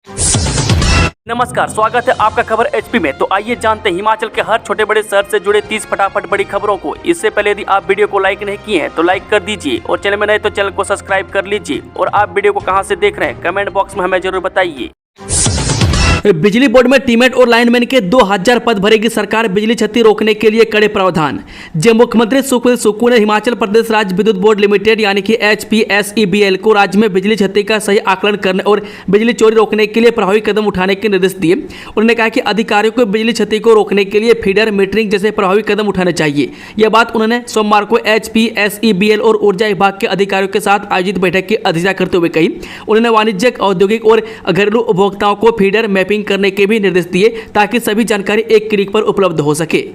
नमस्कार, स्वागत है आपका खबर एचपी में। तो आइए जानते हैं हिमाचल के हर छोटे बड़े शहर से जुड़े 30 फटाफट बड़ी खबरों को। इससे पहले यदि आप वीडियो को लाइक नहीं किए हैं तो लाइक कर दीजिए और चैनल में नए तो चैनल को सब्सक्राइब कर लीजिए। और आप वीडियो को कहां से देख रहे हैं कमेंट बॉक्स में हमें जरूर बताइए। बिजली बोर्ड में टीमेट और लाइनमैन के 2000 पद भरेगी सरकार, बिजली क्षति रोकने के लिए कड़े प्रावधान। जब मुख्यमंत्री सुखविंदर सुक्खू ने हिमाचल प्रदेश राज्य विद्युत बोर्ड लिमिटेड यानी कि HPSEBL को राज्य में बिजली क्षति का सही आकलन करने और बिजली चोरी रोकने के लिए प्रभावी कदम उठाने के निर्देश दिए। उन्होंने कहा कि अधिकारियों को बिजली क्षति को रोकने के लिए फीडर मीटरिंग जैसे प्रभावी कदम उठाने चाहिए। यह बात उन्होंने सोमवार को HPSEBL और ऊर्जा विभाग के अधिकारियों के साथ आयोजित बैठक की अध्यक्षता करते हुए कही। उन्होंने वाणिज्यिक, औद्योगिक और घरेलू उपभोक्ताओं को फीडर मैपिंग करने के भी निर्देश दिए ताकि सभी जानकारी एक क्लिक पर उपलब्ध हो सके।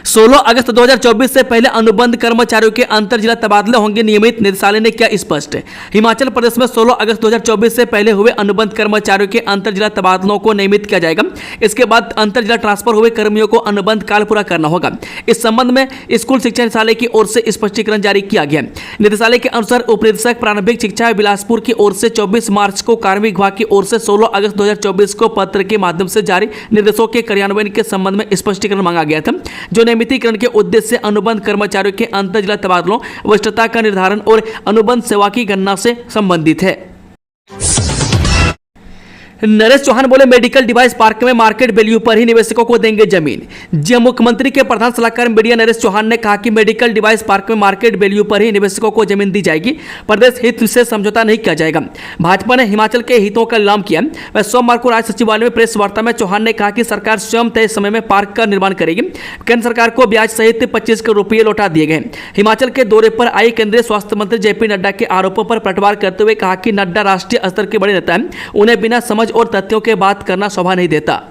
16 अगस्त 2024 से पहले अनुबंध कर्मचारियों के अंतर जिला तबादले होंगे नियमित, निदेशालय ने किया स्पष्ट। हिमाचल प्रदेश में 16 अगस्त 2024 से पहले हुए अनुबंध कर्मचारियों के अंतर जिला तबादलों को नियमित किया जाएगा। इसके बाद अंतर जिला ट्रांसफर हुए कर्मियों को अनुबंध काल पूरा करना होगा। इस संबंध में स्कूल शिक्षा निदेशालय की ओर से स्पष्टीकरण जारी किया गया। निदेशालय के अनुसार उप निदेशक प्रारंभिक शिक्षा बिलासपुर की ओर से 24 मार्च को कार्मिक विभाग की ओर से 16 अगस्त 2024 को पत्र के माध्यम से जारी निर्देशों के कार्यान्वयन के संबंध में स्पष्टीकरण मांगा गया था, जो नियमितीकरण के उद्देश्य से अनुबंध कर्मचारियों के अंतर जिला तबादलों, वरिष्ठता का निर्धारण और अनुबंध सेवा की गणना से संबंधित है। नरेश चौहान बोले, मेडिकल डिवाइस पार्क में मार्केट वैल्यू पर ही निवेशकों को देंगे जमीन। जब मुख्यमंत्री के प्रधान सलाहकार मीडिया नरेश चौहान ने कहा कि मेडिकल डिवाइस पार्क में मार्केट वैल्यू पर ही निवेशकों को जमीन दी जाएगी, प्रदेश हित से समझौता नहीं किया जाएगा। भाजपा ने हिमाचल के हितों का नीलाम किया। वह सोमवार को राज्य सचिवालय में प्रेस वार्ता में चौहान ने कहा कि सरकार स्वयं तय समय में पार्क का निर्माण करेगी। केंद्र सरकार को ब्याज सहित 25 करोड़ रुपये लौटा दिए गए। हिमाचल के दौरे पर आई केंद्रीय स्वास्थ्य मंत्री जेपी नड्डा के आरोपों पर पलटवार करते हुए कहा कि नड्डा राष्ट्रीय स्तर के बड़े नेता हैं, उन्हें बिना समझ और तथ्यों के बात करना शोभा नहीं देता।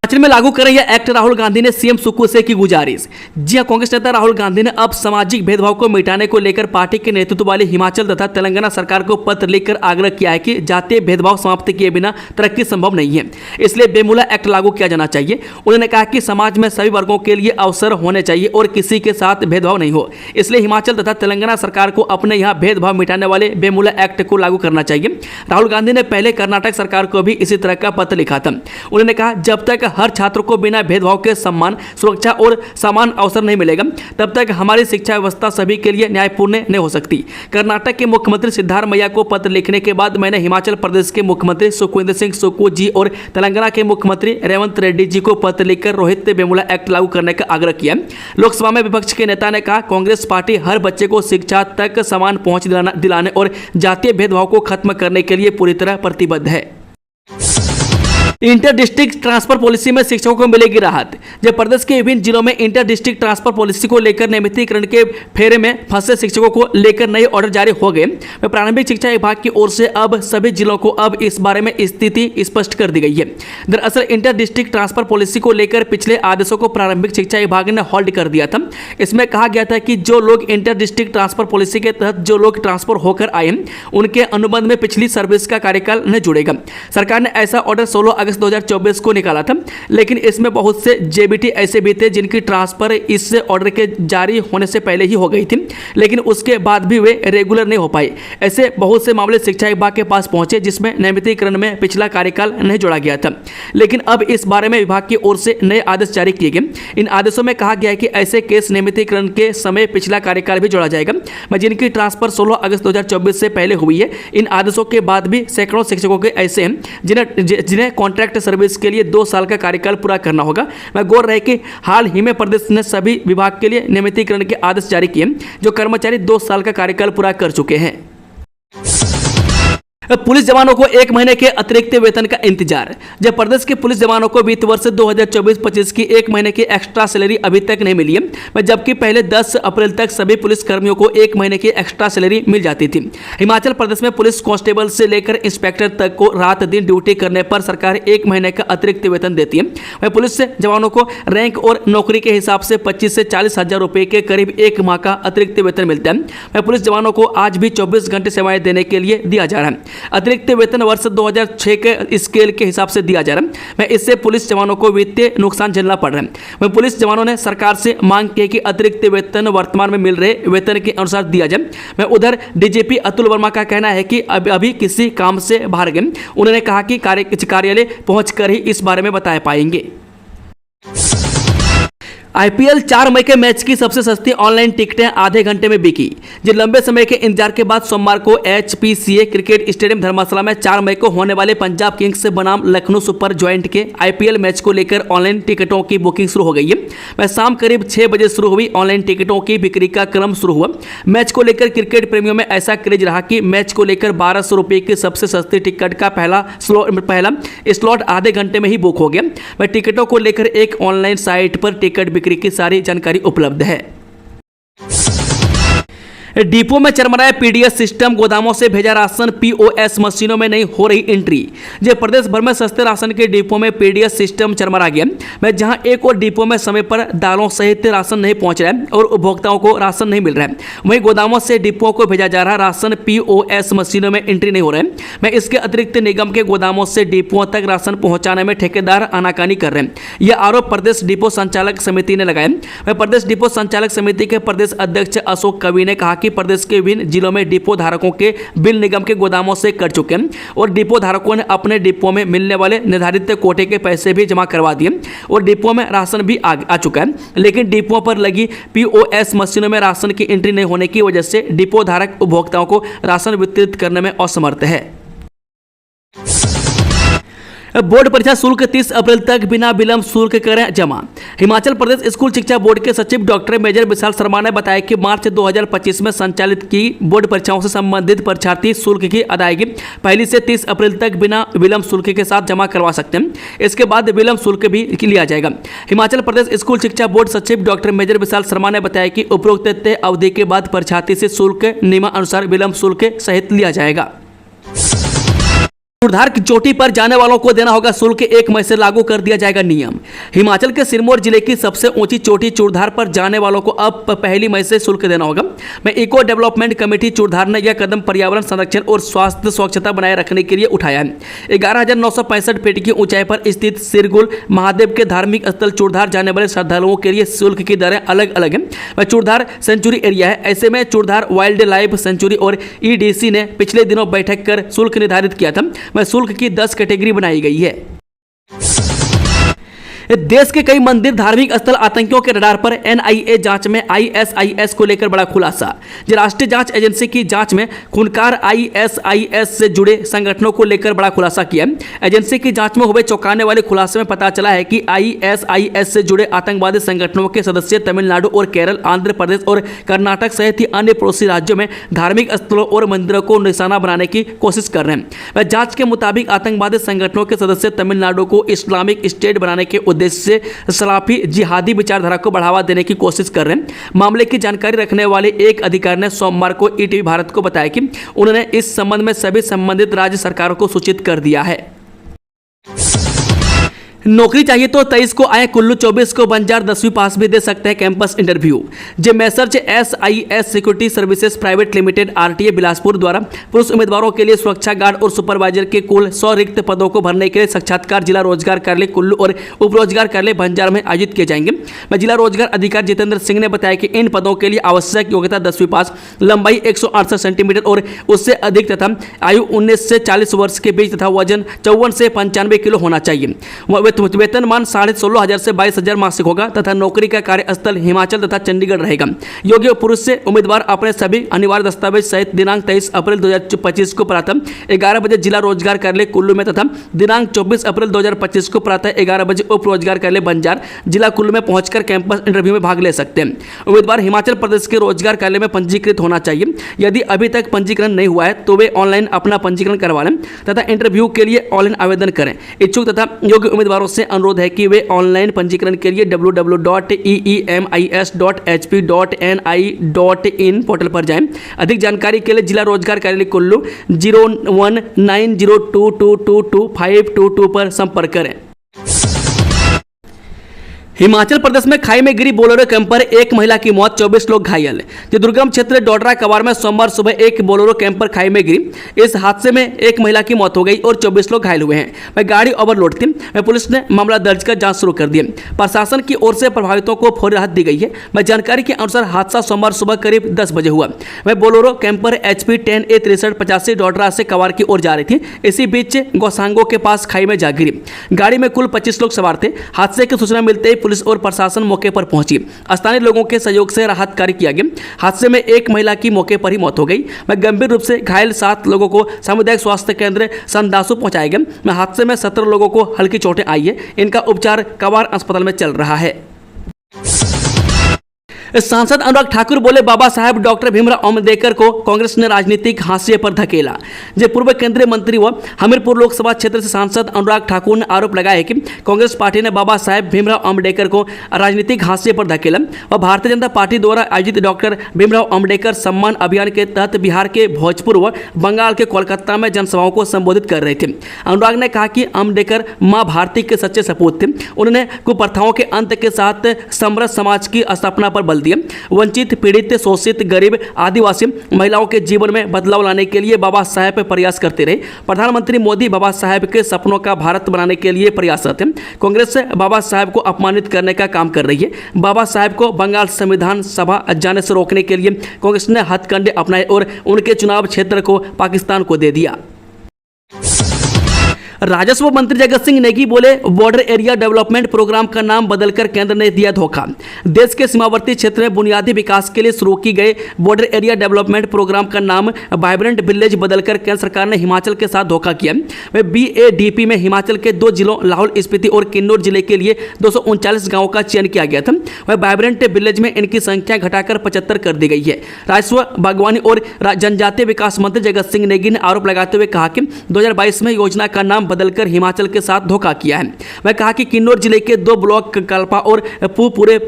हिमाचल में लागू करें यह एक्ट, राहुल गांधी ने सीएम सुक्खू से की गुजारिश। जी हां, कांग्रेस नेता राहुल गांधी ने अब सामाजिक भेदभाव को मिटाने को लेकर पार्टी के नेतृत्व वाली हिमाचल तथा तेलंगाना सरकार को पत्र लिखकर आग्रह किया है कि जातीय भेदभाव समाप्त किए बिना तरक्की संभव नहीं है, इसलिए बेमुला एक्ट लागू किया जाना चाहिए। उन्होंने कहा कि समाज में सभी वर्गों के लिए अवसर होने चाहिए और किसी के साथ भेदभाव नहीं हो, इसलिए हिमाचल तथा तेलंगाना सरकार को अपने यहाँ भेदभाव मिटाने वाले बेमुला एक्ट को लागू करना चाहिए। राहुल गांधी ने पहले कर्नाटक सरकार को भी इसी तरह का पत्र लिखा था। उन्होंने कहा, जब तक हर छात्र को बिना भेदभाव के सम्मान, सुरक्षा और समान अवसर नहीं मिलेगा, तब तक हमारी शिक्षा व्यवस्था सभी के लिए न्यायपूर्ण नहीं हो सकती। कर्नाटक के मुख्यमंत्री सिद्धारमैया को पत्र लिखने के बाद मैंने हिमाचल प्रदेश के मुख्यमंत्री सुखविंदर सिंह सुक्खू जी और तेलंगाना के मुख्यमंत्री रेवंत रेड्डी जी को पत्र लिखकर रोहित बेमुला एक्ट लागू करने का आग्रह किया। लोकसभा में विपक्ष के नेता ने कहा, कांग्रेस पार्टी हर बच्चे को शिक्षा तक समान पहुंच दिलाने और जातीय भेदभाव को खत्म करने के लिए पूरी तरह प्रतिबद्ध है। इंटर डिस्ट्रिक्ट ट्रांसफर पॉलिसी में शिक्षकों को मिलेगी राहत। जब प्रदेश के विभिन्न जिलों में इंटर डिस्ट्रिक्ट ट्रांसफर पॉलिसी को लेकर नियमितीकरण के फेरे में फंसे शिक्षकों को लेकर नए ऑर्डर जारी हो गए। प्रारंभिक शिक्षा विभाग की ओर से अब सभी जिलों को अब इस बारे में स्थिति स्पष्ट कर दी गई है। दरअसल इंटर डिस्ट्रिक्ट ट्रांसफर पॉलिसी को लेकर पिछले आदेशों को प्रारंभिक शिक्षा विभाग ने होल्ड कर दिया था। इसमें कहा गया था कि जो लोग इंटर डिस्ट्रिक्ट ट्रांसफर पॉलिसी के तहत जो लोग ट्रांसफर होकर आए, उनके अनुबंध में पिछली सर्विस का कार्यकाल नहीं जुड़ेगा। सरकार ने ऐसा ऑर्डर 16 अगस्त 2024 को निकाला था, लेकिन इसमें बहुत से जेबीटी ऐसे भी थे जिनकी ट्रांसफर इस ऑर्डर के जारी होने से पहले ही हो गई थी, लेकिन उसके बाद भी वे रेगुलर नहीं हो पाए। ऐसे बहुत से मामले शिक्षा विभाग के पास पहुंचे जिसमें नियमितीकरण में पिछला कार्यकाल नहीं जोड़ा गया था, लेकिन अब इस बारे में विभाग की ओर से नए आदेश जारी किए गए। इन आदेशों में कहा गया है कि ऐसे केस नियमितीकरण के समय पिछला कार्यकाल भी जोड़ा जाएगा, जिनकी ट्रांसफर 16 अगस्त 2024 से पहले हुई है। इन आदेशों के बाद भी सैकड़ों शिक्षकों के ऐसे हैं जिन्हें कॉन्ट्रैक्ट सर्विस के लिए 2 साल का कार्यकाल पूरा करना होगा। मैं गौर रहे कि हाल ही में प्रदेश ने सभी विभाग के लिए नियमितीकरण के आदेश जारी किए, जो कर्मचारी 2 साल का कार्यकाल पूरा कर चुके हैं। पुलिस जवानों को 1 महीने के अतिरिक्त वेतन का इंतजार। जब प्रदेश के पुलिस जवानों को वित्त वर्ष 2024-25 की 1 महीने की एक्स्ट्रा सैलरी अभी तक नहीं मिली है, जबकि पहले 10 अप्रैल तक सभी पुलिस कर्मियों को 1 महीने की एक्स्ट्रा सैलरी मिल जाती थी। हिमाचल प्रदेश में पुलिस कांस्टेबल से लेकर इंस्पेक्टर तक को रात दिन ड्यूटी करने पर सरकार 1 महीने का अतिरिक्त वेतन देती है। वह पुलिस से जवानों को रैंक और नौकरी के हिसाब से 25 से 40 हजार रुपये के करीब 1 माह का अतिरिक्त वेतन मिलता है। वह पुलिस जवानों को आज भी 24 घंटे सेवाएं देने के लिए दिया जा रहा है। अतिरिक्त वेतन वर्ष 2006 के स्केल के हिसाब से दिया जा रहा है। मैं इससे पुलिस जवानों को वित्तीय नुकसान झेलना पड़ रहा है। मैं पुलिस जवानों ने सरकार से मांग की कि अतिरिक्त वेतन वर्तमान में मिल रहे वेतन के अनुसार दिया जाए। मैं उधर डीजीपी अतुल वर्मा का कहना है कि अभी किसी काम से बाहर गए। उन्होंने कहा कि कार्यालय पहुंचकर ही इस बारे में बता पाएंगे। आईपीएल 4 मई के मैच की सबसे सस्ती ऑनलाइन टिकटें आधे घंटे में बिकी। जो लंबे समय के इंतजार के बाद सोमवार को एचपीसीए क्रिकेट स्टेडियम धर्मशाला में 4 मई को होने वाले पंजाब किंग्स बनाम लखनऊ सुपर जॉइंट के आईपीएल मैच को लेकर ऑनलाइन टिकटों की बुकिंग शुरू हो गई है। वह शाम करीब 6 बजे शुरू हुई ऑनलाइन टिकटों की बिक्री का क्रम शुरू हुआ। मैच को लेकर क्रिकेट प्रेमियों में ऐसा क्रेज रहा कि मैच को लेकर 1200 रुपये की सबसे सस्ती टिकट का पहला स्लॉट आधे घंटे में ही बुक हो गया। वह टिकटों को लेकर एक ऑनलाइन साइट पर टिकट बिक्री की सारी जानकारी उपलब्ध है। डिपो में चरमराए पीडीएस सिस्टम, गोदामों से भेजा राशन, पीओएस मशीनों में नहीं हो रही एंट्री। जो प्रदेश भर में सस्ते राशन के डिपो में पीडीएस सिस्टम चरमरा गया। मैं जहां एक और डिपो में समय पर दालों सहित राशन नहीं पहुंच रहा है और उपभोक्ताओं को राशन नहीं मिल रहा है, वहीं गोदामों से डिपो को भेजा जा रहा राशन पीओएस मशीनों में एंट्री नहीं हो रहा है। मैं इसके अतिरिक्त निगम के गोदामों से डिपोओं तक राशन पहुंचाने में ठेकेदार आनाकानी कर रहे हैं। यह आरोप प्रदेश डिपो संचालक समिति ने लगाया। मैं प्रदेश डिपो संचालक समिति के प्रदेश अध्यक्ष अशोक कवि ने कहा कि प्रदेश के विभिन्न जिलों में डिपो धारकों के बिल निगम के गोदामों से कट चुके हैं और डिपो धारकों ने अपने डिपो में मिलने वाले निर्धारित कोटे के पैसे भी जमा करवा दिए और डिपो में राशन भी आ चुका है, लेकिन डिपो पर लगी पीओएस मशीनों में राशन की एंट्री नहीं होने की वजह से डिपो धारक उपभोक्ताओं को राशन वितरित करने में असमर्थ है। बोर्ड परीक्षा शुल्क 30 अप्रैल तक बिना विलंब शुल्क करें जमा। हिमाचल प्रदेश स्कूल शिक्षा बोर्ड के सचिव डॉक्टर मेजर विशाल शर्मा ने बताया कि मार्च 2025 में संचालित की बोर्ड परीक्षाओं से संबंधित परीक्षार्थी शुल्क की अदायगी 1 से 30 अप्रैल तक बिना विलंब शुल्क के साथ जमा करवा सकते हैं। इसके बाद विलंब शुल्क भी लिया जाएगा। हिमाचल प्रदेश स्कूल शिक्षा बोर्ड सचिव डॉक्टर मेजर विशाल शर्मा ने बताया कि उपरोक्त तय अवधि के बाद परीक्षार्थी से शुल्क नियमानुसार विलंब शुल्क सहित लिया जाएगा। चूड़धार की चोटी पर जाने वालों को देना होगा शुल्क, 1 मई से लागू कर दिया जाएगा नियम। हिमाचल के सिरमौर जिले की सबसे ऊंची चोटी चूड़धार पर जाने वालों को अब 1 मई से शुल्क देना होगा। मैं इको डेवलपमेंट कमेटी चूड़धार ने यह कदम पर्यावरण संरक्षण और स्वास्थ्य स्वच्छता बनाए रखने के लिए उठाया है। 11,965 फीट की ऊंचाई पर स्थित सिरगुल महादेव के धार्मिक स्थल चूड़धार जाने वाले श्रद्धालुओं के लिए शुल्क की दरें अलग अलग हैं। वह चूड़धार सेंचुरी एरिया है, ऐसे में चूड़धार वाइल्ड लाइफ सेंचुरी और ईडीसी ने पिछले दिनों बैठक कर शुल्क निर्धारित किया था। में शुल्क की 10 कैटेगरी बनाई गई है। देश के कई मंदिर धार्मिक स्थल आतंकियों के रडार पर, एनआईए जांच में आईएसआईएस को लेकर बड़ा खुलासा। राष्ट्रीय जांच एजेंसी की जांच में खूंखार आईएसआईएस से जुड़े संगठनों को लेकर बड़ा खुलासा किया। एजेंसी की जांच में हुए चौंकाने वाले खुलासे में पता चला है कि आईएसआईएस से जुड़े आतंकवादी संगठनों के सदस्य तमिलनाडु और केरल, आंध्र प्रदेश और कर्नाटक सहित ही अन्य पड़ोसी राज्यों में धार्मिक स्थलों और मंदिरों को निशाना बनाने की कोशिश कर रहे हैं। वह जांच के मुताबिक आतंकवादी संगठनों के सदस्य तमिलनाडु को इस्लामिक स्टेट बनाने के उद्देश्य से सलाफी जिहादी विचारधारा को बढ़ावा देने की कोशिश कर रहे हैं। मामले की जानकारी रखने वाले एक अधिकारी ने सोमवार को ईटीवी भारत को बताया कि उन्होंने इस संबंध में सभी संबंधित राज्य सरकारों को सूचित कर दिया है। नौकरी चाहिए तो 23 को आए कुल्लू, 24 को बंजार, 10वीं पास भी दे सकते हैं कैंपस इंटरव्यू। जे messrs SIS security services private limited RTA Bilaspur द्वारा पुरुष उम्मीदवारों के लिए सुरक्षा गार्ड और सुपरवाइजर के कुल 100 रिक्त पदों को भरने के लिए साक्षात्कार जिला रोजगार कार्यालय कुल्लू और उप रोजगार कार्यालय बंजार में आयोजित किए जाएंगे। जिला रोजगार अधिकारी जितेंद्र सिंह ने बताया कि इन पदों के लिए आवश्यक योग्यता 10वीं पास, लंबाई 168 सेंटीमीटर और उससे अधिक तथा आयु 19 से 40 वर्ष के बीच तथा वजन 54 से 95 किलो होना चाहिए। वेतनमान 16,500 से 22,000 मासिक होगा तथा नौकरी का कार्यस्थल हिमाचल तथा चंडीगढ़ रहेगा। योग्य पुरुष से उम्मीदवार अपने सभी अनिवार्य दस्तावेज सहित दिनांक 23 अप्रैल 2025 को प्रातः 11 बजे जिला रोजगार कार्यालय कुल्लू में तथा दिनांक 24 अप्रैल 2025 को प्रातः 11 बजे उप रोजगार कार्यालय बंजार जिला कुल्लू में पहुंचकर कैंपस इंटरव्यू में भाग ले सकते हैं। उम्मीदवार हिमाचल प्रदेश के रोजगार कार्यालय में पंजीकृत होना चाहिए। यदि अभी तक पंजीकरण नहीं हुआ है तो वे ऑनलाइन अपना पंजीकरण करवा लें तथा इंटरव्यू के लिए ऑनलाइन आवेदन करें। इच्छुक तथा योग्य उम्मीदवारों से अनुरोध है कि वे ऑनलाइन पंजीकरण के लिए www.eemis.hp.ni.in पोर्टल पर जाएं। अधिक जानकारी के लिए जिला रोजगार कार्यालय कुल्लू 01902222522 पर संपर्क करें। हिमाचल प्रदेश में खाई में गिरी बोलेरो कैंपर, एक महिला की मौत, 24 लोग घायल। जो दुर्गम क्षेत्र डोडरा कवार में सोमवार सुबह एक बोलेरो कैंपर खाई में गिरी। इस हादसे में एक महिला की मौत हो गई और 24 लोग घायल हुए हैं। वह गाड़ी ओवरलोड थी। वह पुलिस ने मामला दर्ज कर जांच शुरू कर दी। प्रशासन की ओर से प्रभावितों को फौरी राहत दी गई है। वह जानकारी के अनुसार हादसा सोमवार सुबह करीब 10 बजे हुआ। वह Bolero camper HP 10A 6385 Dodra से कवार की ओर जा रही थी। इसी बीच गौसांगो के पास खाई में जा गिरी। गाड़ी में कुल 25 लोग सवार थे। हादसे की सूचना मिलते ही पुलिस और प्रशासन मौके पर पहुंची। स्थानीय लोगों के सहयोग से राहत कार्य किया गया। हादसे में एक महिला की मौके पर ही मौत हो गई। वह गंभीर रूप से घायल 7 लोगों को सामुदायिक स्वास्थ्य केंद्र संदासु पहुंचाया गया। हादसे में 17 लोगों को हल्की चोटें आई है। इनका उपचार कवार अस्पताल में चल रहा है। सांसद अनुराग ठाकुर बोले, बाबा साहेब डॉक्टर भीमराव अम्बेडकर को कांग्रेस ने राजनीतिक हाशिए पर धकेला। जब पूर्व केंद्रीय मंत्री व हमीरपुर लोकसभा क्षेत्र से सांसद अनुराग ठाकुर ने आरोप लगाया है कि कांग्रेस पार्टी ने बाबा साहेब भीमराव अम्बेडकर को राजनीतिक हाशिए पर धकेला और भारतीय जनता पार्टी द्वारा आयोजित डॉक्टर भीमराव अम्बेडकर सम्मान अभियान के तहत बिहार के भोजपुर व बंगाल के कोलकाता में जनसभाओं को संबोधित कर रहे थे। अनुराग ने कहा कि अम्बेडकर मां भारती के सच्चे सपूत थे। उन्होंने कुप्रथाओं के अंत के साथ समृद्ध समाज की स्थापना पर बल दिया। वंचित, पीड़ित, शोषित, गरीब, आदिवासी महिलाओं के जीवन में बदलाव लाने के लिए बाबा साहेब प्रयास करते रहे। प्रधानमंत्री मोदी बाबा साहेब के सपनों का भारत बनाने के लिए प्रयासरत है। कांग्रेस बाबा साहेब को अपमानित करने का काम कर रही है। बाबा साहेब को बंगाल संविधान सभा जाने से रोकने के लिए कांग्रेस ने हथकंडे अपनाए और उनके चुनाव क्षेत्र को पाकिस्तान को दे दिया। राजस्व मंत्री जगत सिंह नेगी बोले, बॉर्डर एरिया डेवलपमेंट प्रोग्राम का नाम बदलकर केंद्र ने दिया धोखा। देश के सीमावर्ती क्षेत्र में बुनियादी विकास के लिए शुरू की गए बॉर्डर एरिया डेवलपमेंट प्रोग्राम का नाम वाइब्रेंट विलेज बदलकर केंद्र सरकार ने हिमाचल के साथ धोखा किया। वह BADP में हिमाचल के 2 जिलों लाहौल स्पीति और किन्नौर जिले के लिए 239 गाँवों का चयन किया गया था। वह वाइब्रेंट विलेज में इनकी संख्या घटाकर 75 कर दी गई है। राजस्व, बागवानी और जनजातीय विकास मंत्री जगत सिंह नेगी ने आरोप लगाते हुए कहा कि 2022 में योजना का नाम बदलकर हिमाचल के साथ धोखा किया है। वह कहा कि किन्नौर जिले के 2 ब्लॉक कल्पा और पूरे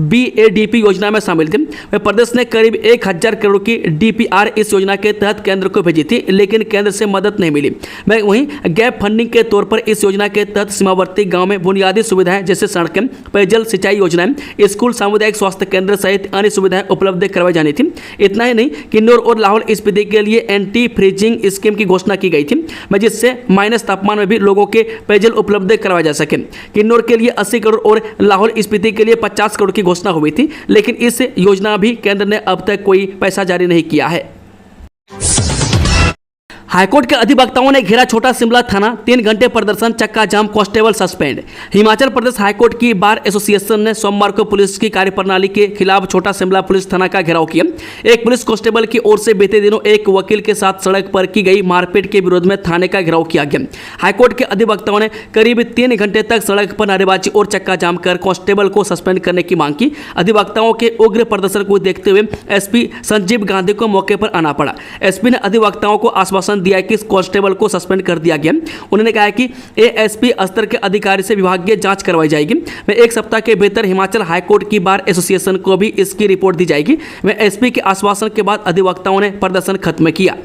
BADP योजना में शामिल थे। वह प्रदेश ने करीब 1000 करोड़ की DPR इस योजना के तहत केंद्र को भेजी थी, लेकिन केंद्र से मदद नहीं मिली। वह वहीं गैप फंडिंग के तौर पर इस योजना के तहत सीमावर्ती गांव में बुनियादी सुविधाएं जैसे सड़कें, पेयजल, सिंचाई योजनाएं, स्कूल, सामुदायिक स्वास्थ्य केंद्र सहित अन्य सुविधाएं उपलब्ध करवाई जानी थी। इतना ही नहीं, किन्नौर और लाहौल स्पीति के लिए एंटी फ्रीजिंग स्कीम की घोषणा की गई थी, जिससे माइनस तापमान में भी लोगों के पेयजल उपलब्ध करवाया जा सके। किन्नौर के लिए 80 करोड़ और लाहौल स्पीति के लिए 50 करोड़ की घोषणा हुई थी, लेकिन इस योजना भी केंद्र ने अब तक कोई पैसा जारी नहीं किया है। हाईकोर्ट के अधिवक्ताओं ने घेरा छोटा शिमला थाना, 3 घंटे प्रदर्शन, चक्का जाम, constable suspend. Himachal Pradesh high court की बार एसोसिएशन ने सोमवार को पुलिस की कार्यप्रणाली के खिलाफ छोटा शिमला पुलिस थाना का घेराव किया। एक पुलिस कांस्टेबल की ओर से बीते दिनों एक वकील के साथ सड़क पर की गई मारपीट के विरोध में थाने का घेराव किया गया। हाईकोर्ट के अधिवक्ताओं ने करीब 3 घंटे तक सड़क पर नारेबाजी और चक्का जाम कर कांस्टेबल को सस्पेंड करने की मांग की। अधिवक्ताओं के उग्र प्रदर्शन को देखते हुए SP संजीव गांधी को मौके पर आना पड़ा। SP ने अधिवक्ताओं को आश्वासन दिया कि इस कांस्टेबल को सस्पेंड कर दिया गया। उन्होंने कहा कि ASP स्तर के अधिकारी से विभागीय जांच करवाई जाएगी। वह 1 सप्ताह के भीतर हिमाचल हाईकोर्ट की बार एसोसिएशन को भी इसकी रिपोर्ट दी जाएगी। वह SP के आश्वासन के बाद अधिवक्ताओं ने प्रदर्शन खत्म किया।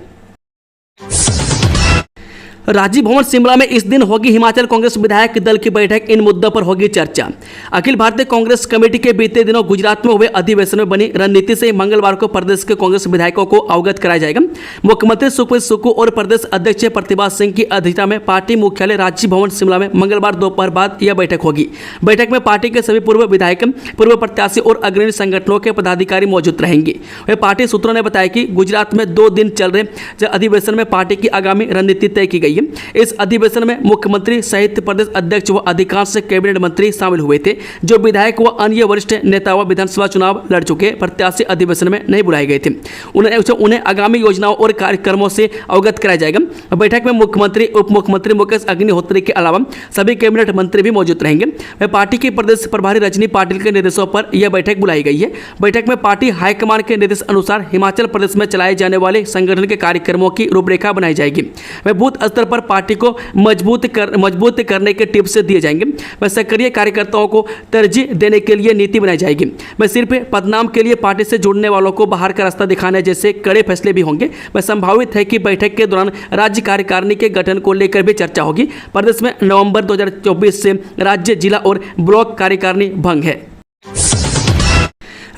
राजीव भवन शिमला में इस दिन होगी हिमाचल कांग्रेस विधायक दल की बैठक। इन मुद्दों पर होगी चर्चा। अखिल भारतीय कांग्रेस कमेटी के बीते दिनों गुजरात में हुए अधिवेशन में बनी रणनीति से मंगलवार को प्रदेश के कांग्रेस विधायकों को अवगत कराया जाएगा। मुख्यमंत्री सुखबीर सुक्खू और प्रदेश अध्यक्ष प्रतिभा सिंह की अध्यक्षता में पार्टी मुख्यालय राजीव भवन शिमला में मंगलवार दोपहर बाद यह बैठक होगी। बैठक में पार्टी के सभी पूर्व विधायक, पूर्व प्रत्याशी और अग्रणी संगठनों के पदाधिकारी मौजूद रहेंगे। वह पार्टी सूत्रों ने बताया कि गुजरात में 2 दिन चल रहे अधिवेशन में पार्टी की आगामी रणनीति तय की गई है। इस अधिवेशन में मुख्यमंत्री सहित प्रदेश अध्यक्ष व अधिकांश कैबिनेट मंत्री शामिल हुए थे। जो विधायक व अन्य वरिष्ठ नेता व विधानसभा चुनाव लड़ चुके प्रत्याशी अधिवेशन में नहीं बुलाए गए थे। उन्हें आगामी योजनाओं और कार्यक्रमों से अवगत कराया जाएगा। बैठक में मुख्यमंत्री, उप मुख्यमंत्री मुकेश अग्निहोत्री के अलावा सभी कैबिनेट मंत्री भी मौजूद रहेंगे। वह पार्टी की प्रदेश प्रभारी रजनी पाटिल के निर्देशों पर यह बैठक बुलाई गई है। बैठक में पार्टी हाईकमान के निर्देश अनुसार हिमाचल प्रदेश में चलाए जाने वाले संगठन के कार्यक्रमों की रूपरेखा बनाई जाएगी। वह बूथ स्तर स्तर पर पार्टी को मजबूत करने के टिप्स दिए जाएंगे। वह सक्रिय कार्यकर्ताओं को तरजीह देने के लिए नीति बनाई जाएगी। वह सिर्फ पदनाम के लिए पार्टी से जुड़ने वालों को बाहर का रास्ता दिखाने जैसे कड़े फैसले भी होंगे। वह संभावित है कि बैठक के दौरान राज्य कार्यकारिणी के गठन को लेकर भी चर्चा होगी। प्रदेश में नवंबर 2024 से राज्य, जिला और ब्लॉक कार्यकारिणी भंग है।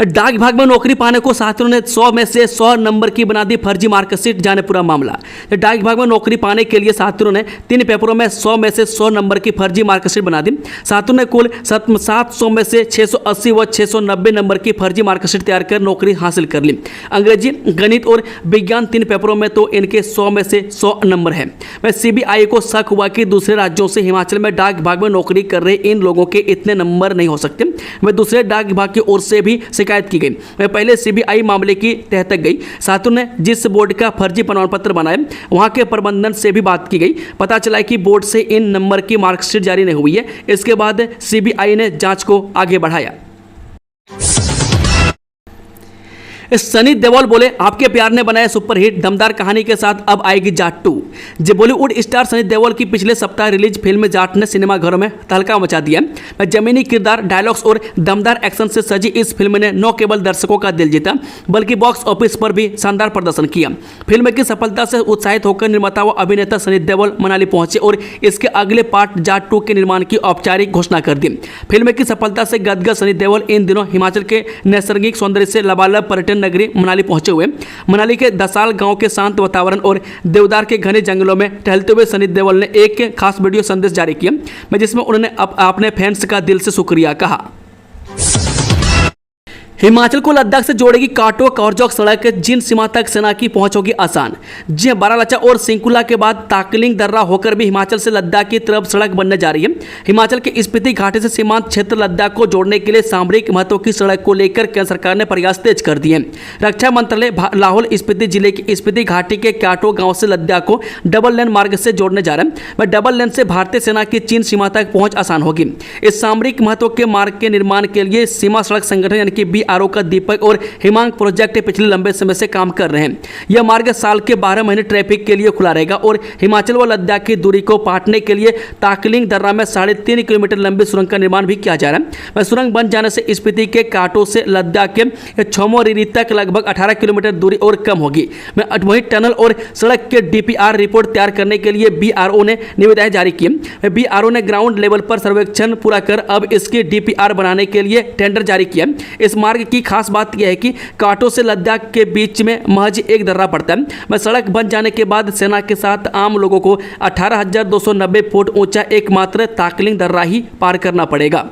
डाक विभाग में नौकरी पाने को साथियों ने 100 में से 100 नंबर की बना दी फर्जी मार्कशीट, जाने पूरा मामला। डाक विभाग में नौकरी पाने के लिए साथियों ने 3 पेपरों में 100 में से 100 नंबर की फर्जी मार्कशीट बना दी। साथियों ने कुल 700 में से 680 व 690 नंबर की फर्जी मार्कशीट तैयार कर नौकरी हासिल कर ली। अंग्रेजी, गणित और विज्ञान 3 पेपरों में तो इनके 100 में से 100 नंबर हैं। वह CBI को शक हुआ कि दूसरे राज्यों से हिमाचल में डाक विभाग में नौकरी कर रहे इन लोगों के इतने नंबर नहीं हो सकते। वह दूसरे डाक विभाग की ओर से भी शिकायत की गई। वह पहले CBI मामले की तह तक गई। साथियों ने जिस बोर्ड का फर्जी प्रमाण पत्र बनाया वहां के प्रबंधन से भी बात की गई। पता चला कि बोर्ड से इन नंबर की मार्कशीट जारी नहीं हुई है। इसके बाद CBI ने जांच को आगे बढ़ाया। सनी देओल बोले, आपके प्यार ने बनाया सुपरहिट, दमदार कहानी के साथ अब आएगी जाट 2। जी, बॉलीवुड स्टार सनी देओल की पिछले सप्ताह रिलीज फिल्म जाट ने सिनेमाघरों में तहलका मचा दिया। जमीनी किरदार, डायलॉग्स और दमदार एक्शन से सजी इस फिल्म ने न केवल दर्शकों का दिल जीता बल्कि बॉक्स ऑफिस पर भी शानदार प्रदर्शन किया। फिल्म की सफलता से उत्साहित होकर निर्माता व अभिनेता सनी देओल मनाली पहुंचे और इसके अगले पार्ट जाट 2 के निर्माण की औपचारिक घोषणा कर दी। फिल्म की सफलता से गदगद सनी देओल इन दिनों हिमाचल के नैसर्गिक सौंदर्य से लबालब पर्यटन नगरी मनाली पहुंचे हुए। मनाली के दसाल गांव के शांत वातावरण और देवदार के घने जंगलों में टहलते हुए सनी देओल ने एक खास वीडियो संदेश जारी किया जिसमें उन्होंने अपने फैंस का दिल से शुक्रिया कहा। हिमाचल को लद्दाख से जोड़ेगी काटो कौरजोक सड़क, जिन सीमा तक सेना की पहुंच होगी आसान। जी, बारालाचा और सिंकुला के बाद ताकलिंग दर्रा होकर भी हिमाचल से लद्दाख की तरफ सड़क बनने जा रही है। हिमाचल के स्पीति घाटी से सीमांत क्षेत्र लद्दाख को जोड़ने के लिए सामरिक महत्व की सड़क को लेकर केंद्र सरकार ने प्रयास तेज कर दिए हैं। रक्षा मंत्रालय लाहौल स्पीति जिले की स्पीति घाटी के काटो गाँव से लद्दाख को डबल लेन मार्ग से जोड़ने जा रहे हैं। वह डबल लेन से भारतीय सेना की चीन सीमा तक पहुंच आसान होगी। इस सामरिक महत्व के मार्ग के निर्माण के लिए सीमा सड़क संगठन यानी कि BRO का दीपक और हिमांग प्रोजेक्ट पिछले लंबे समय से काम कर रहे हैं। यह मार्ग साल के 12 महीने ट्रैफिक के लिए खुला रहेगा और हिमाचल व लद्दाख की दूरी को पाटने के लिए ताकलिंग दर्रा में 3.5 किलोमीटर लंबी सुरंग का निर्माण भी किया जा रहा है। वह सुरंग बन जाने से स्पीति के काटो से लद्दाख के छोमोरिरी तक लगभग 18 किलोमीटर दूरी और कम होगी। वहीं टनल और सड़क के DPR रिपोर्ट तैयार करने के लिए BRO ने निविदाएं जारी की। BRO ने ग्राउंड लेवल पर सर्वेक्षण पूरा कर अब इसकी DPR बनाने के लिए टेंडर जारी किया। इस मार्ग की खास बात यह है कि काटो से लद्दाख के बीच में महज एक दर्रा पड़ता है। वह सड़क बन जाने के बाद सेना के साथ आम लोगों को 18,290 फुट ऊंचा एकमात्र ताकलिंग दर्रा ही पार करना पड़ेगा।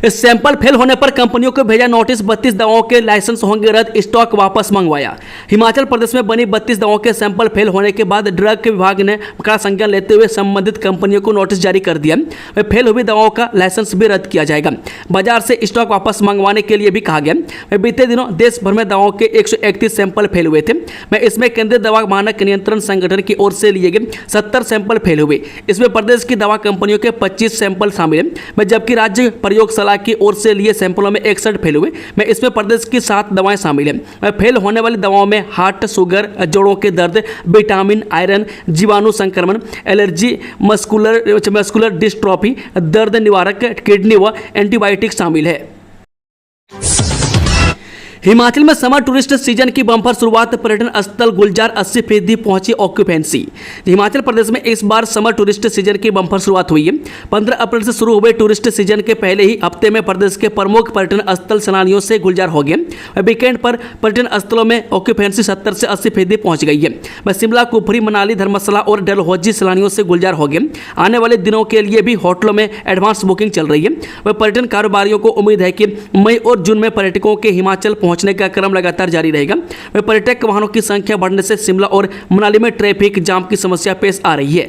सैंपल फेल होने पर कंपनियों को भेजा नोटिस, 32 दवाओं के लाइसेंस होंगे रद्द, स्टॉक वापस मंगवाया। हिमाचल प्रदेश में बनी 32 दवाओं के सैंपल फेल होने के बाद ड्रग विभाग ने कड़ा संज्ञान लेते हुए संबंधित कंपनियों को नोटिस जारी कर दिया। फेल हुई दवाओं का लाइसेंस भी रद्द किया जाएगा। बाजार से स्टॉक वापस मंगवाने के लिए भी कहा गया। बीते दिनों देश भर में दवाओं के 131 सैंपल फेल हुए थे। इसमें केंद्रीय दवा मानक नियंत्रण संगठन की ओर से लिए गए 70 सैंपल फेल हुए। इसमें प्रदेश की दवा कंपनियों के 25 सैंपल शामिल हैं, जबकि राज्य प्रयोगशाला की ओर से लिए सैंपलों में 61 फेल हुए। इसमें प्रदेश की 7 दवाएं शामिल हैं। फेल होने वाली दवाओं में हार्ट, शुगर, जोड़ों के दर्द, विटामिन, आयरन, जीवाणु संक्रमण, एलर्जी, मस्कुलर डिस्ट्रॉफी, दर्द निवारक, किडनी व एंटीबायोटिक शामिल है। हिमाचल में समर टूरिस्ट सीजन की बम्पर शुरुआत, पर्यटन स्थल गुलजार 80% पहुंची ऑक्यूपेंसी। हिमाचल प्रदेश में इस बार समर टूरिस्ट सीजन की बम्पर शुरुआत हुई है। 15 अप्रैल से शुरू हुए टूरिस्ट सीजन के पहले ही हफ्ते में प्रदेश के प्रमुख पर्यटन स्थल सैलानियों से गुलजार हो गए। वीकेंड पर पर्यटन स्थलों में ऑक्यूपेंसी 70 से 80% पहुंच गई है। शिमला, कुफरी, मनाली, धर्मशाला और डलहौजी सैलानियों से गुलजार हो गए। आने वाले दिनों के लिए भी होटलों में एडवांस बुकिंग चल रही है। पर्यटन कारोबारियों को उम्मीद है कि मई और जून में पर्यटकों के हिमाचल पहुंचने का क्रम लगातार जारी रहेगा। पर्यटक वाहनों की संख्या बढ़ने से शिमला और मनाली में ट्रैफिक जाम की समस्या पेश आ रही है।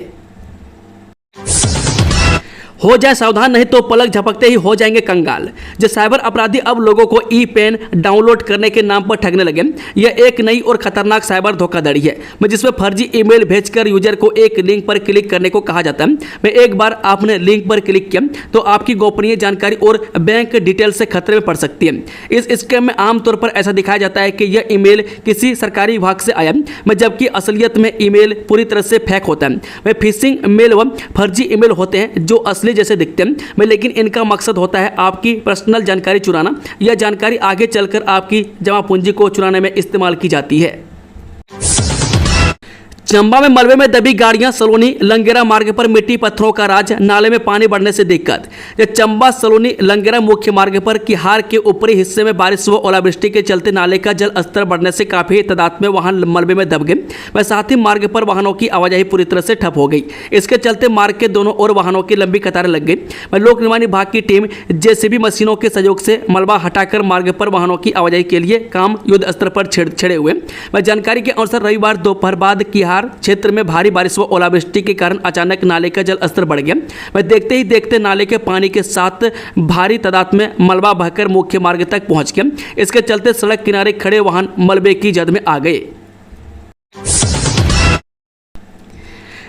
हो जाए सावधान, नहीं तो पलक झपकते ही हो जाएंगे कंगाल। जो साइबर अपराधी अब लोगों को ई पेन डाउनलोड करने के नाम पर ठगने लगे। यह एक नई और खतरनाक साइबर धोखाधड़ी है जिसमें फर्जी ईमेल भेजकर यूजर को एक लिंक पर क्लिक करने को कहा जाता है। मैं एक बार आपने लिंक पर क्लिक किया तो आपकी गोपनीय जानकारी और बैंक डिटेल से खतरे में पड़ सकती है। इस स्कैम में आमतौर पर ऐसा दिखाया जाता है कि यह ईमेल किसी सरकारी विभाग से आया, जबकि असलियत में ईमेल पूरी तरह से फेक होता है। वह फिशिंग मेल व फर्जी ईमेल होते हैं जो असली जैसे दिखते हैं, लेकिन इनका मकसद होता है आपकी पर्सनल जानकारी चुराना। यह जानकारी आगे चलकर आपकी जमा पूंजी को चुराने में इस्तेमाल की जाती है। चंबा में मलबे में दबी गाड़ियां, सलोनी लंगेरा मार्ग पर मिट्टी पत्थरों का राज, नाले में पानी बढ़ने से दिक्कत। चंबा सलोनी लंगेरा मुख्य मार्ग पर किहार के ऊपरी हिस्से में बारिश व ओलावृष्टि के चलते नाले का जल स्तर बढ़ने से काफी तादाद में वाहन मलबे में दब गए। वह साथ ही मार्ग पर वाहनों की आवाजाही पूरी तरह से ठप हो गई। इसके चलते मार्ग के दोनों ओर वाहनों की लंबी कतारें लग गई। लोक निर्माण विभाग की टीम जेसीबी मशीनों के सहयोग से मलबा हटाकर मार्ग पर वाहनों की आवाजाही के लिए काम युद्ध स्तर पर छिड़े हुए। जानकारी के अनुसार रविवार दोपहर बाद किहार क्षेत्र में भारी बारिश व ओलावृष्टि के कारण अचानक नाले का जल स्तर बढ़ गया। वह देखते ही देखते नाले के पानी के साथ भारी तादाद में मलबा बहकर मुख्य मार्ग तक पहुंच गया। इसके चलते सड़क किनारे खड़े वाहन मलबे की जद में आ गए।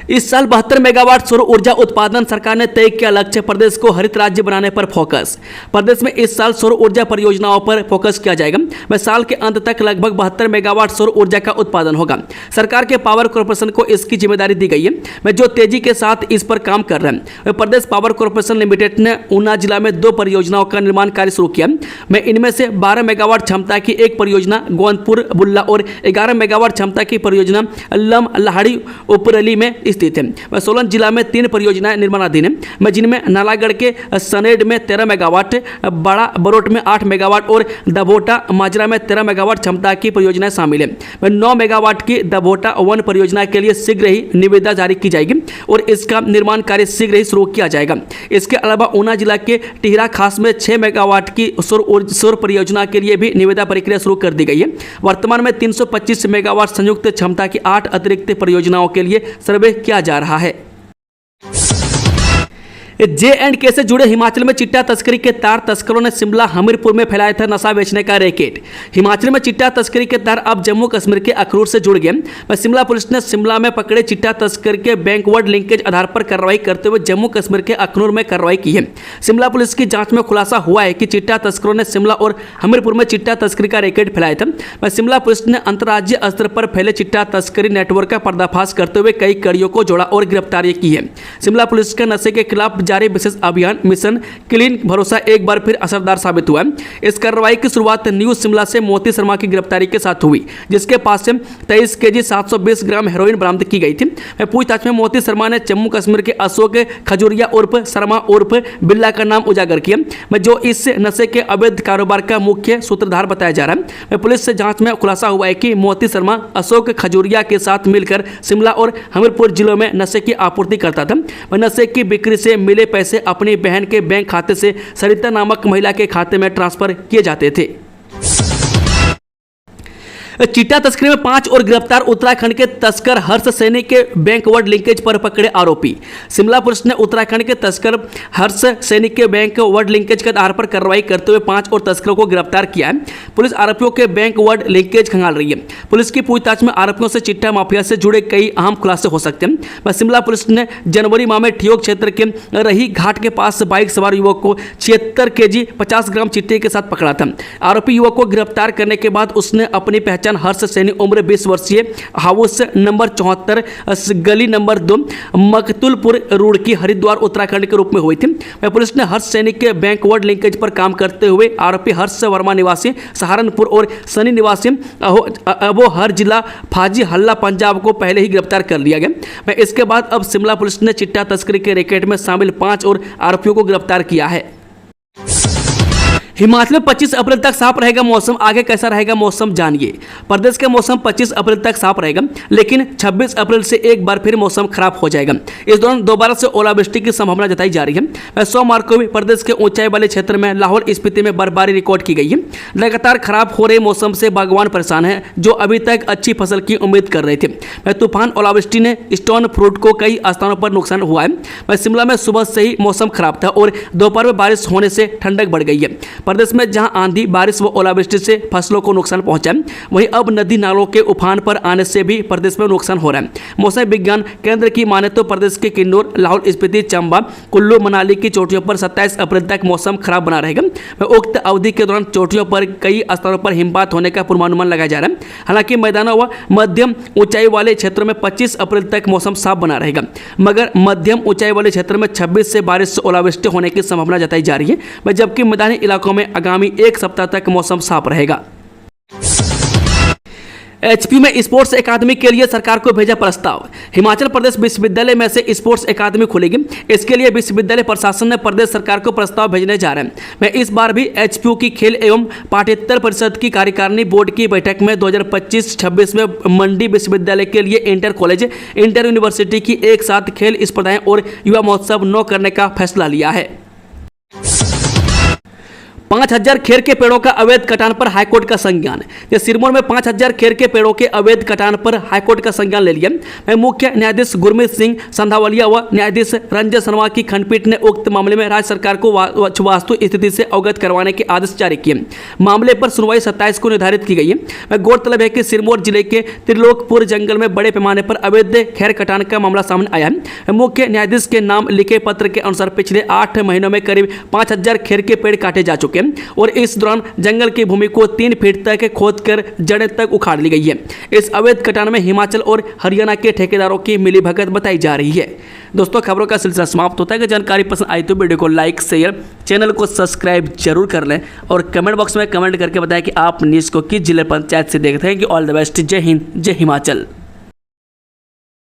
इस साल 72 मेगावाट सौर ऊर्जा उत्पादन सरकार ने तय किया लक्ष्य, प्रदेश को हरित राज्य बनाने पर फोकस। प्रदेश में इस साल सौर ऊर्जा परियोजनाओं पर फोकस किया जाएगा। वह साल के अंत तक लगभग 72 मेगावाट सौर ऊर्जा का उत्पादन होगा। सरकार के पावर कॉर्पोरेशन को इसकी जिम्मेदारी दी गई है, वह जो तेजी के साथ इस पर काम कर रहे हैं। प्रदेश पावर कॉर्पोरेशन लिमिटेड ने ऊना जिला में 2 परियोजनाओं का निर्माण कार्य शुरू किया। मैं इनमें से 12 मेगावाट क्षमता की एक परियोजना गोंदपुर बुल्ला और 11 मेगावाट क्षमता की परियोजना लम लहाड़ी उपरली में स्थित है। सोलन जिला में 3 परियोजनाएं निर्माणाधीन है, जिनमें नालागढ़ के सनेड में 13 मेगावाट, बड़ा बरोट में 8 मेगावाट और दभोटा माजरा में 13 मेगावाट क्षमता की परियोजनाएं शामिल है। 9 मेगावाट की दभोटा वन परियोजना के लिए शीघ्र ही निविदा जारी की जाएगी और इसका निर्माण कार्य शीघ्र ही शुरू किया जाएगा। इसके अलावा ऊना जिला के टिहरा खास में 6 मेगावाट की सौर परियोजना के लिए भी निविदा प्रक्रिया शुरू कर दी गई है। वर्तमान में 325 मेगावाट संयुक्त क्षमता की 8 अतिरिक्त परियोजनाओं के लिए सर्वे किया जा रहा है। J&K से जुड़े हिमाचल में चिट्टा तस्करी के तार तस्करों ने शिमला हमीरपुर में फैलाया था नशा बेचने का रैकेट। हिमाचल में चिट्टा तस्करी के तार अब जम्मू कश्मीर के अखनूर से जुड़ गए। शिमला पुलिस ने शिमला में पकड़े चिट्टा तस्कर के बैंकवर्ड लिंकेज आधार पर कार्रवाई करते हुए जम्मू कश्मीर के अखनूर में कार्रवाई की है। शिमला पुलिस की जांच में खुलासा हुआ है कि चिट्टा तस्करों ने शिमला और हमीरपुर में चिट्टा तस्करी का रैकेट फैलाया था। शिमला पुलिस ने अंतर्राज्यीय स्तर पर फैले चिट्टा तस्करी नेटवर्क का पर्दाफाश करते हुए कई कड़ियों को जोड़ा और गिरफ्तारी की है। शिमला पुलिस का नशे के खिलाफ जारी विशेष अभियान मिशन क्लीन भरोसा एक बार फिर असरदार साबित हुआ। इस कार्रवाई की शुरुआत न्यू शिमला से मोती शर्मा की गिरफ्तारी के साथ हुई, जिसके पास से 23 केजी 720 ग्राम हेरोइन बरामद की गई थी। पूछताछ में मोती शर्मा ने जम्मू कश्मीर के अशोक खजूरिया उर्फ शर्मा उर्फ बिल्ला का नाम उजागर किया, जो इस नशे के अवैध कारोबार का मुख्य सूत्रधार बताया जा रहा है। पुलिस से जांच में खुलासा हुआ है कि मोती शर्मा अशोक खजूरिया के साथ मिलकर शिमला और हमीरपुर जिलों में नशे की आपूर्ति करता था। नशे की बिक्री से मिले पैसे अपनी बहन के बैंक खाते से सरिता नामक महिला के खाते में ट्रांसफर किए जाते थे। चिट्टा तस्करी में 5 और गिरफ्तार, उत्तराखंड के तस्कर हर्ष सैनी के बैंकवर्ड लिंकेज पर पकड़े आरोपी। शिमला पुलिस ने उत्तराखंड के तस्कर हर्ष सैनी के बैंकवर्ड लिंकेज के आधार पर कार्रवाई करते हुए 5 और तस्करों को गिरफ्तार किया है। पुलिस आरोपियों के बैंकवर्ड लिंकेज खंगाल रही है। पुलिस की पूछताछ में आरोपियों से चिट्टा माफिया से जुड़े कई अहम खुलासे हो सकते हैं। शिमला पुलिस ने जनवरी माह में ठियोग क्षेत्र के रही घाट के पास बाइक सवार युवक को 76 केजी 50 ग्राम चिट्टे के साथ पकड़ा था। आरोपी युवक को गिरफ्तार करने के बाद उसने अपनी पहचान हर्ष सैनी उम्र 20 वर्षीय, हाउस नंबर 74 गली नंबर 2 मकतुलपुर रुड़की हरिद्वार उत्तराखंड के रूप में हुई थी। पुलिस ने हर्ष सैनी के बैंकवर्ड लिंकेज पर काम करते हुए आरोपी हर्ष वर्मा निवासी सहारनपुर और सनी निवासी अबोहर जिला फाजी हल्ला पंजाब को पहले ही गिरफ्तार कर लिया गया। इसके बाद अब शिमला पुलिस ने चिट्टा तस्करी के रैकेट में शामिल 5 और आरोपियों को गिरफ्तार किया है। हिमाचल में 25 अप्रैल तक साफ रहेगा मौसम। आगे कैसा रहेगा मौसम जानिए। प्रदेश का मौसम 25 अप्रैल तक साफ रहेगा, लेकिन 26 अप्रैल से एक बार फिर मौसम खराब हो जाएगा। इस दौरान दोबारा से ओलावृष्टि की संभावना जताई जा रही है। सोमवार को भी प्रदेश के ऊंचाई वाले क्षेत्र में लाहौल स्पीति में बर्फबारी रिकॉर्ड की गई है। लगातार खराब हो रहे मौसम से बागवान परेशान है, जो अभी तक अच्छी फसल की उम्मीद कर रहे थे। तूफान ओलावृष्टि ने स्टोन फ्रूट को कई स्थानों पर नुकसान हुआ है। शिमला में सुबह से ही मौसम खराब था और दोपहर में बारिश होने से ठंडक बढ़ गई है। प्रदेश में जहां आंधी, बारिश व ओलावृष्टि से फसलों को नुकसान पहुंचा है, वहीं अब नदी नालों के उफान पर आने से भी प्रदेश में नुकसान हो रहा है। मौसम विज्ञान केंद्र की माने तो प्रदेश के किन्नौर, लाहौल स्पीति, चंबा, कुल्लू, मनाली की चोटियों पर 27 अप्रैल तक मौसम खराब बना रहेगा। उक्त अवधि के दौरान चोटियों पर कई स्थानों पर हिमपात होने का पूर्वानुमान लगाया जा रहा है। हालांकि मैदानों व मध्यम ऊंचाई वाले क्षेत्रों में 25 अप्रैल तक मौसम साफ बना रहेगा, मगर मध्यम ऊंचाई वाले क्षेत्र में 26 से बारिश से ओलावृष्टि होने की संभावना जताई जा रही है, जबकि मैदानी इलाकों में आगामी एक सप्ताह तक मौसम साफ रहेगा। एचपी में स्पोर्ट्स अकादमी के लिए सरकार को भेजा प्रस्ताव। हिमाचल प्रदेश विश्वविद्यालय में से स्पोर्ट्स अकादमी खुलेगी। इसके लिए विश्वविद्यालय प्रशासन ने प्रदेश सरकार को प्रस्ताव भेजने जा रहे हैं। मैं इस बार भी एचपीयू की खेल एवं पाठ्येतर परिषद की कार्यकारिणी बोर्ड की बैठक में 2025-26 में मंडी विश्वविद्यालय के लिए इंटर कॉलेज, इंटर यूनिवर्सिटी की एक साथ खेल स्पर्धाएं और युवा महोत्सव न करने का फैसला लिया है। 5000 खेर के पेड़ों का अवैध कटान पर हाईकोर्ट का संज्ञान। सिरमौर में 5000 खेर के पेड़ों के अवैध कटान पर हाईकोर्ट का संज्ञान ले लिया। मुख्य न्यायाधीश गुरमीत सिंह संधावलिया व न्यायाधीश रंजन शर्मा की खंडपीठ ने उक्त मामले में राज्य सरकार को वास्तु स्थिति से अवगत करवाने के आदेश जारी किए। मामले पर सुनवाई 27 को निर्धारित की गई है। गौरतलब है कि सिरमौर जिले के त्रिलोकपुर जंगल में बड़े पैमाने पर अवैध खेर कटान का मामला सामने आया है। मुख्य न्यायाधीश के नाम लिखे पत्र के अनुसार पिछले 8 महीनों में करीब 5000 खेर के पेड़ काटे जा चुके हैं और इस दौरान जंगल की भूमि को 3 फीट तक खोदकर जड़ें तक उखाड़ ली गई है। इस अवैध कटान में हिमाचल और हरियाणा के ठेकेदारों की मिलीभगत बताई जा रही है। दोस्तों, खबरों का सिलसिला समाप्त होता है। कि जानकारी पसंद आई तो वीडियो को लाइक, शेयर, चैनल को सब्सक्राइब जरूर कर लें और कमेंट बॉक्स में कमेंट करके बताएं कि आप न्यूज़ को किस जिले पंचायत से देखते हैं। कि ऑल द बेस्ट। जय हिंद, जय हिमाचल।